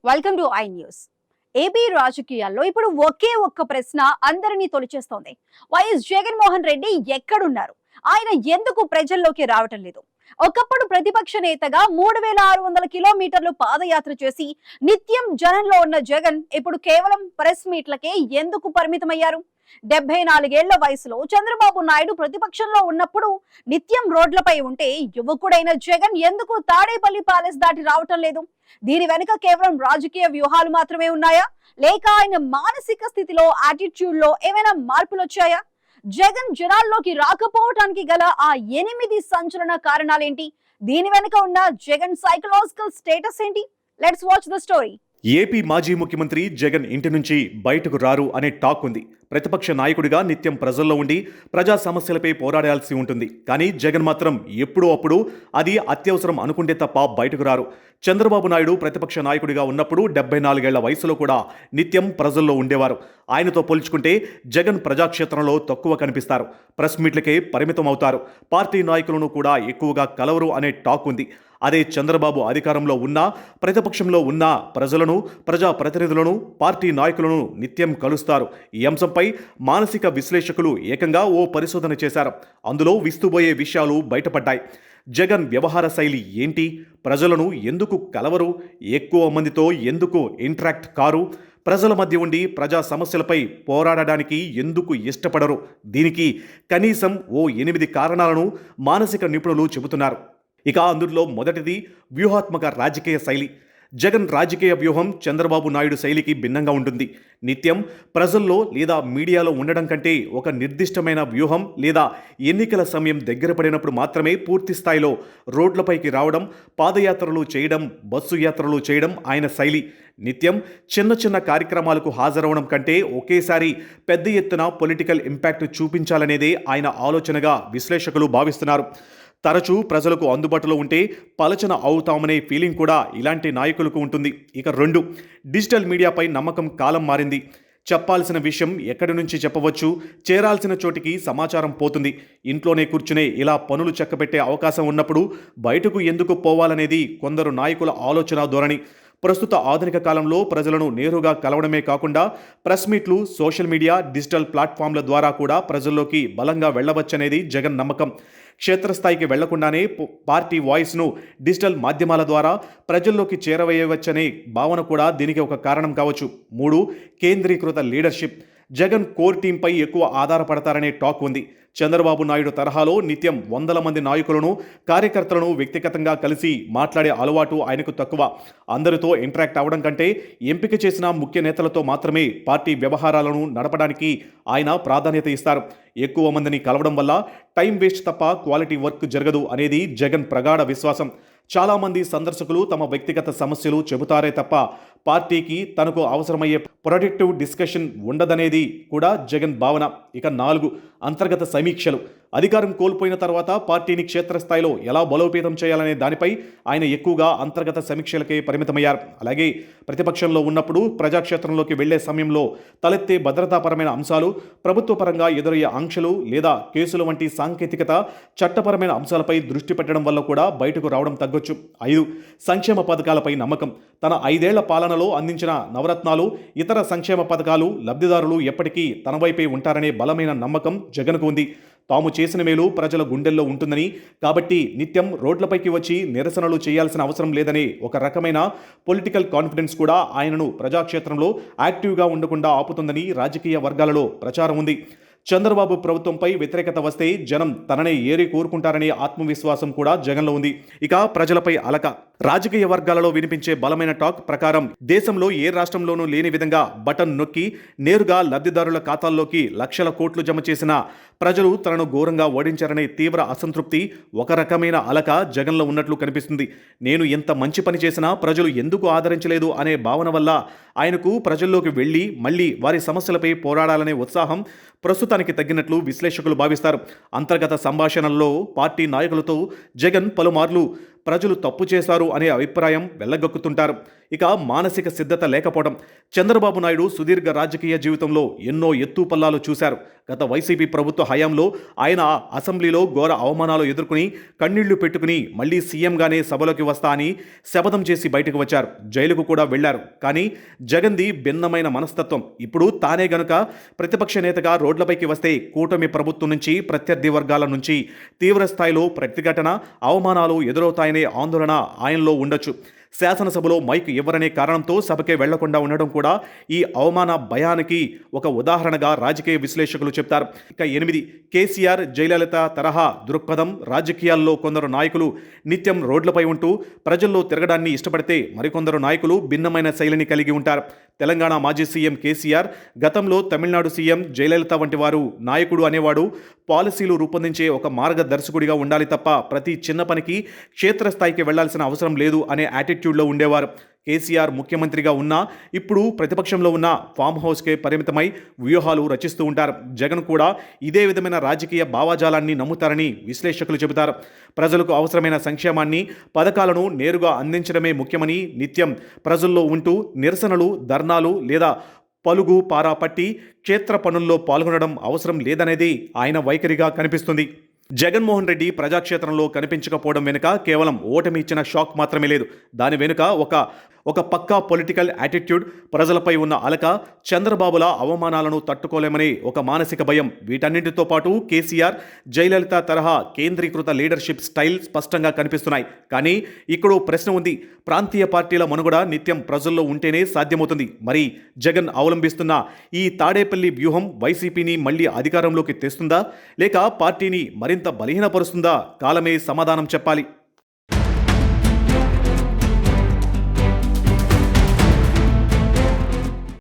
Welcome to I news. AP రాజకీయాల్లో ఇప్పుడు ఒకే ఒక్క ప్రశ్న అందరినీ తొలిచేస్తోంది. వైఎస్ జగన్మోహన్ రెడ్డి ఎక్కడున్నారు? ఆయన ఎందుకు ప్రజల్లోకి రావటం లేదు? ఒకప్పుడు ప్రతిపక్ష నేతగా 3600 కిలోమీటర్లు పాదయాత్ర చేసి నిత్యం జనంలో ఉన్న జగన్ ఇప్పుడు కేవలం ప్రెస్ మీట్లకే ఎందుకు పరిమితమయ్యారు? 74 ఏళ్ల వయసులో చంద్రబాబు నాయుడు ప్రతిపక్షంలో ఉన్నప్పుడు నిత్యం రోడ్లపై ఉంటే యువకుడైన జగన్ ఎందుకు తాడేపల్లి ప్యాలెస్ దాటి రావటం లేదు? దీని వెనుక కేవలం రాజకీయ వ్యూహాలు మాత్రమే ఉన్నాయా, లేక ఆయన మానసిక స్థితిలో, యాటిట్యూడ్ లో ఏమైనా మార్పులు వచ్చాయా? జగన్ జనాల్లోకి రాకపోవటానికి గల ఆ 8 సంచలన కారణాలేంటి? దీని వెనుక ఉన్న జగన్ సైకలాజికల్ స్టేటస్ ఏంటి? Let's watch the story. AP మాజీ ముఖ్యమంత్రి జగన్ ఇంటి నుంచి బయటకు రారు అనే టాక్ ఉంది. ప్రతిపక్ష నాయకుడిగా నిత్యం ప్రజల్లో ఉండి ప్రజా సమస్యలపై పోరాడాల్సి ఉంటుంది. కానీ జగన్ మాత్రం ఎప్పుడో అప్పుడు అది అత్యవసరం అనుకుంటే తప్ప బయటకు రారు. చంద్రబాబు నాయుడు ప్రతిపక్ష నాయకుడిగా ఉన్నప్పుడు 74 ఏళ్ల వయసులో కూడా నిత్యం ప్రజల్లో ఉండేవారు. ఆయనతో పోల్చుకుంటే జగన్ ప్రజాక్షేత్రంలో తక్కువ కనిపిస్తారు. ప్రెస్ మీట్లకే పరిమితం అవుతారు. పార్టీ నాయకులను కూడా ఎక్కువగా కలవరు అనే టాక్ ఉంది. అదే చంద్రబాబు అధికారంలో ఉన్నా, ప్రతిపక్షంలో ఉన్నా ప్రజలను, ప్రజాప్రతినిధులను, పార్టీ నాయకులను నిత్యం కలుస్తారు. ఈ అంశంపై మానసిక విశ్లేషకులు ఏకంగా ఓ పరిశోధన చేశారు. అందులో విస్తుబోయే విషయాలు బయటపడ్డాయి. జగన్ వ్యవహార శైలి ఏంటి? ప్రజలను ఎందుకు కలవరు? ఎక్కువ మందితో ఎందుకు ఇంటరాక్ట్ కారు? ప్రజల మధ్య ఉండి ప్రజా సమస్యలపై పోరాడడానికి ఎందుకు ఇష్టపడరు? దీనికి కనీసం ఓ 8 కారణాలను మానసిక నిపుణులు చెబుతున్నారు. ఇక అందులో మొదటిది వ్యూహాత్మక రాజకీయ శైలి. జగన్ రాజకీయ వ్యూహం చంద్రబాబు నాయుడు శైలికి భిన్నంగా ఉంటుంది. నిత్యం ప్రజల్లో లేదా మీడియాలో ఉండడం కంటే ఒక నిర్దిష్టమైన వ్యూహం లేదా ఎన్నికల సమయం దగ్గర పడినప్పుడు మాత్రమే పూర్తి స్థాయిలో రోడ్లపైకి రావడం, పాదయాత్రలు చేయడం, బస్సు యాత్రలు చేయడం ఆయన శైలి. నిత్యం చిన్న చిన్న కార్యక్రమాలకు హాజరవడం కంటే ఒకేసారి పెద్ద ఎత్తున పొలిటికల్ ఇంపాక్ట్ చూపించాలనేదే ఆయన ఆలోచనగా విశ్లేషకులు భావిస్తున్నారు. తరచూ ప్రజలకు అందుబాటులో ఉంటే పలచన అవుతామనే ఫీలింగ్ కూడా ఇలాంటి నాయకులకు ఉంటుంది. ఇక 2, డిజిటల్ మీడియాపై నమ్మకం. కాలం మారింది. చెప్పాల్సిన విషయం ఎక్కడి నుంచి చెప్పవచ్చు, చేరాల్సిన చోటికి సమాచారం పోతుంది. ఇంట్లోనే కూర్చునే ఇలా పనులు చక్కబెట్టే అవకాశం ఉన్నప్పుడు బయటకు ఎందుకు పోవాలనేది కొందరు నాయకుల ఆలోచన ధోరణి. ప్రస్తుత ఆధునిక కాలంలో ప్రజలను నేరుగా కలవడమే కాకుండా ప్రెస్ మీట్లు, సోషల్ మీడియా, డిజిటల్ ప్లాట్ఫామ్ల ద్వారా కూడా ప్రజల్లోకి బలంగా వెళ్లవచ్చనేది జగన్ నమ్మకం. క్షేత్రస్థాయికి వెళ్లకుండానే పార్టీ వాయిస్ను డిజిటల్ మాధ్యమాల ద్వారా ప్రజల్లోకి చేరవేయవచ్చనే భావన కూడా దీనికి ఒక కారణం కావచ్చు. 3, కేంద్రీకృత లీడర్షిప్. జగన్ కోర్ టీంపై ఎక్కువ ఆధారపడతారనే టాక్ ఉంది. చంద్రబాబు నాయుడు తరహాలో నిత్యం వందల మంది నాయకులను, కార్యకర్తలను వ్యక్తిగతంగా కలిసి మాట్లాడే అలవాటు ఆయనకు తక్కువ. అందరితో ఇంటరాక్ట్ అవ్వడం కంటే ఎంపిక చేసిన ముఖ్య నేతలతో మాత్రమే పార్టీ వ్యవహారాలను నడపడానికి ఆయన ప్రాధాన్యత ఇస్తారు. ఎక్కువ మందిని కలవడం వల్ల టైం వేస్ట్ తప్ప క్వాలిటీ వర్క్ జరగదు అనేది జగన్ ప్రగాఢ విశ్వాసం. చాలామంది సందర్శకులు తమ వ్యక్తిగత సమస్యలు చెబుతారే తప్ప పార్టీకి తనకు అవసరమయ్యే ప్రొడక్టివ్ డిస్కషన్ ఉండదనేది కూడా జగన్ భావన. ఇక 4, అంతర్గత సమీక్షలు. అధికారం కోల్పోయిన తర్వాత పార్టీని క్షేత్రస్థాయిలో ఎలా బలోపేతం చేయాలనే దానిపై ఆయన ఎక్కువగా అంతర్గత సమీక్షలకే పరిమితమయ్యారు. అలాగే ప్రతిపక్షంలో ఉన్నప్పుడు ప్రజాక్షేత్రంలోకి వెళ్లే సమయంలో తలెత్తే భద్రతాపరమైన అంశాలు, ప్రభుత్వ పరంగా ఎదురయ్యే ఆంక్షలు లేదా కేసులు వంటి సాంకేతికత, చట్టపరమైన అంశాలపై దృష్టి పెట్టడం వల్ల కూడా బయటకు రావడం తగ్గొచ్చు. 5, సంక్షేమ పథకాలపై నమ్మకం. తన 5 ఏళ్ల పాలనలో అందించిన నవరత్నాలు, ఇతర సంక్షేమ పథకాలు లబ్ధిదారులు ఎప్పటికీ తన వైపే ఉంటారనే బలమైన నమ్మకం జగన్కు ఉంది. తాము చేసిన మేలు ప్రజల గుండెల్లో ఉంటుందని, కాబట్టి నిత్యం రోడ్లపైకి వచ్చి నిరసనలు చేయాల్సిన అవసరం లేదనే ఒక రకమైన పొలిటికల్ కాన్ఫిడెన్స్ కూడా ఆయనను ప్రజాక్షేత్రంలో యాక్టివ్గా ఉండకుండా ఆపుతుందని రాజకీయ వర్గాలలో ప్రచారం ఉంది. చంద్రబాబు ప్రభుత్వంపై వ్యతిరేకత వస్తే జనం తననే ఏరి కోరుకుంటారనే ఆత్మవిశ్వాసం కూడా జగన్లో ఉంది. ఇక ప్రజలపై అలక. రాజకీయ వర్గాలలో వినిపించే బలమైన టాక్ ప్రకారం దేశంలో ఏ రాష్ట్రంలోనూ లేని విధంగా బటన్ నొక్కి నేరుగా లబ్ధిదారుల ఖాతాల్లోకి లక్షల కోట్లు జమ చేసిన ప్రజలు తనను ఘోరంగా ఓడించారనే తీవ్ర అసంతృప్తి, ఒక రకమైన అలక జగన్లో ఉన్నట్లు కనిపిస్తుంది. నేను ఎంత మంచి పని చేసినా ప్రజలు ఎందుకు ఆదరించలేదు అనే భావన వల్ల ఆయనకు ప్రజల్లోకి వెళ్లి మళ్లీ వారి సమస్యలపై పోరాడాలనే ఉత్సాహం ప్రస్తుతానికి తగ్గినట్లు విశ్లేషకులు భావిస్తారు. అంతర్గత సంభాషణల్లో పార్టీ నాయకులతో జగన్ పలుమార్లు ప్రజలు తప్పు చేశారు అనే అభిప్రాయం వెళ్ళగక్కుతుంటారు. ఇక మానసిక సిద్ధత లేకపోవడం. చంద్రబాబు నాయుడు సుదీర్ఘ రాజకీయ జీవితంలో ఎన్నో ఎత్తుపల్లాలు చూశారు. గత వైసీపీ ప్రభుత్వ హయాంలో ఆయన అసెంబ్లీలో ఘోర అవమానాలు ఎదుర్కొని కన్నీళ్లు పెట్టుకుని మళ్లీ సీఎంగానే సభలోకి వస్తా అని శపథం చేసి బయటకు వచ్చారు. జైలుకు కూడా వెళ్లారు. కానీ జగన్ది భిన్నమైన మనస్తత్వం. ఇప్పుడు తానే గనుక ప్రతిపక్ష నేతగా రోడ్లపైకి వస్తే కూటమి ప్రభుత్వం నుంచి, ప్రత్యర్థి వర్గాల నుంచి తీవ్ర స్థాయిలో ప్రతిఘటన, అవమానాలు ఎదురవుతాయనే ఆందోళన ఆయనలో ఉండొచ్చు. శాసనసభలో మైక్ ఇవ్వరనే కారణంతో సభకే వెళ్లకుండా ఉండడం కూడా ఈ అవమాన భయానికి ఒక ఉదాహరణగా రాజకీయ విశ్లేషకులు చెప్తారు. ఇక 8 కేసీఆర్, జయలలిత తరహా దృక్పథం. రాజకీయాల్లో కొందరు నాయకులు నిత్యం రోడ్లపై ఉంటూ ప్రజల్లో తిరగడాన్ని ఇష్టపడితే మరికొందరు నాయకులు భిన్నమైన శైలిని కలిగి ఉంటారు. తెలంగాణ మాజీ సీఎం కేసీఆర్, గతంలో తమిళనాడు సీఎం జయలలిత వంటి వారు నాయకుడు అనేవాడు పాలసీలు రూపొందించే ఒక మార్గదర్శకుడిగా ఉండాలి తప్ప ప్రతి చిన్న పనికి క్షేత్రస్థాయికి వెళ్లాల్సిన అవసరం లేదు అనే యాటిట్యూడ్లో ఉండేవారు. కేసీఆర్ ముఖ్యమంత్రిగా ఉన్నా, ఇప్పుడు ప్రతిపక్షంలో ఉన్న ఫామ్ హౌస్కే పరిమితమై వ్యూహాలు రచిస్తూ ఉంటారు. జగన్ కూడా ఇదే విధమైన రాజకీయ భావాజాలాన్ని నమ్ముతారని విశ్లేషకులు చెబుతారు. ప్రజలకు అవసరమైన సంక్షేమాన్ని, పథకాలను నేరుగా అందించడమే ముఖ్యమని, నిత్యం ప్రజల్లో ఉంటూ నిరసనలు, ధర్నాలు లేదా పలుగు పారా పట్టి క్షేత్ర పనుల్లో పాల్గొనడం అవసరం లేదనేది ఆయన వైఖరిగా కనిపిస్తుంది. జగన్మోహన్ రెడ్డి ప్రజాక్షేత్రంలో కనిపించకపోవడం వెనుక కేవలం ఓటమి ఇచ్చిన షాక్ మాత్రమే లేదు. దాని వెనుక ఒక పక్కా పొలిటికల్ యాటిట్యూడ్, ప్రజలపై ఉన్న అలక, చంద్రబాబుల అవమానాలను తట్టుకోలేమనే ఒక మానసిక భయం. వీటన్నింటితో పాటు కేసీఆర్, జయలలిత తరహా కేంద్రీకృత లీడర్షిప్ స్టైల్ స్పష్టంగా కనిపిస్తున్నాయి. కానీ ఇక్కడ ప్రశ్న ఉంది. ప్రాంతీయ పార్టీల మనుగడ నిత్యం ప్రజల్లో ఉంటేనే సాధ్యమవుతుంది. మరి జగన్ అవలంబిస్తున్న ఈ తాడేపల్లి వ్యూహం వైసీపీని మళ్లీ అధికారంలోకి తెస్తుందా, లేక పార్టీని మరింత బలహీనపరుస్తుందా? కాలమే సమాధానం చెప్పాలి.